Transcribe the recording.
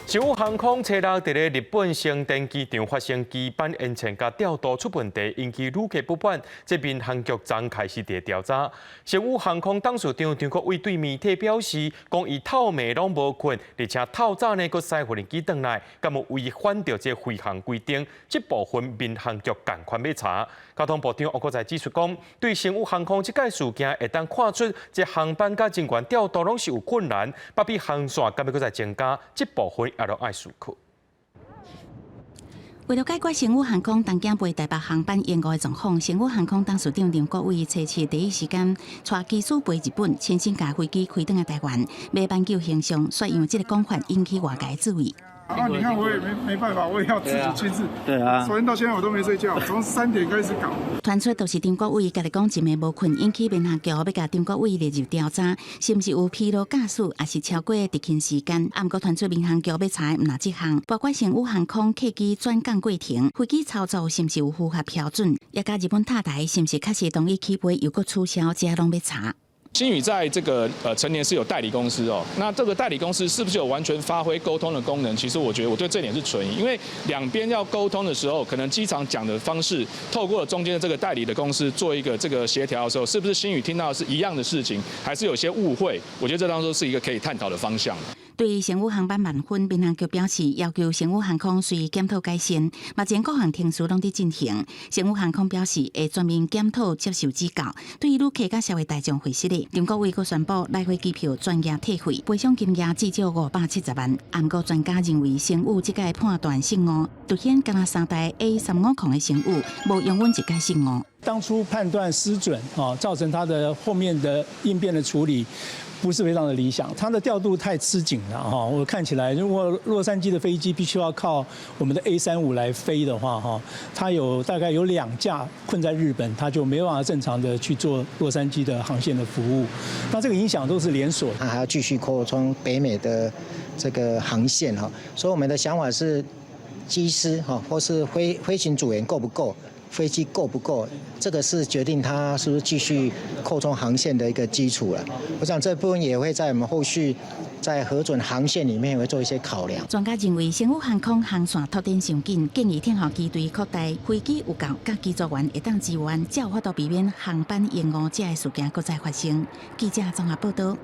商务航空车落伫咧日本成田机场发生机班延前甲调度出问题，引起旅客不满。这边航局昨开始调查。商务航空董事长张国伟对媒体表示，讲伊透暝拢无困，而且透早呢佫驶飞机转来，敢有违反着这飞行规定？这部分民航局赶快要查。交通部长吴国才指出讲，对商务航空这件事件会当看出，这航班甲人员调度拢是有困难，北比航线敢要佫再增加，这部分也要爱思考。为了解决商务航空东京飞台北航班延误的状况，商务航空董事长张国伟初七第一时间带机师飞日本，亲身驾飞机开转来台湾，要挽救形象，却因为这个讲法引起外界注意。啊，你看我也没办法，我也要自己亲自。对啊。昨天到现在我都没睡觉，从3点开始搞。传出都是张国伟家己讲一暝无困，引起民航局要甲张国伟列入调查，是毋是有疲劳驾驶，还是超过执勤时间？啊，毋过传出民航局要查的毋哪这项，包括商务航空客机转降过程、飞机操作是毋是有符合标准，也甲日本塔台是毋是确实同意起飞又搁取消，这拢要查。星宇在这个成年是有代理公司哦，那这个代理公司是不是有完全发挥沟通的功能？其实我觉得我对这点是存疑，因为两边要沟通的时候，可能机场讲的方式，透过中间的这个代理的公司做一个这个协调的时候，是不是星宇听到的是一样的事情，还是有些误会？我觉得这当中是一个可以探讨的方向。对于商务航班满分，民航局表示要求商务航空随检讨改善，目前各项程序拢在进行。商务航空表示会全面检讨接受指教。对于旅客甲社会大众会失礼，张国伟佫宣布来回机票专业退费，赔偿金额至少570万。不过专家认为商务这届判断失误，凸显敢若3台 A35空的商务无永远一届失误。当初判断失准造成它的后面的应变的处理不是非常的理想，它的调度太吃紧了哈。我看起来，如果洛杉矶的飞机必须要靠我们的 A35来飞的话哈，它大概有2架困在日本，它就没办法正常的去做洛杉矶的航线的服务。那这个影响都是连锁。它还要继续扩充北美的这个航线哈，所以我们的想法是，机师哈或是飞行组员够不够？飞机够不够？这个是决定它是不是继续扩充航线的一个基础了。我想这部分也会在我们后续在核准航线里面也会做一些考量。专家认为，商务航空航线拓展上紧，建议天候机队扩大，飞机有够，甲机组员会当支援，才有法度避免航班延误这个事件再发生。记者综合报道。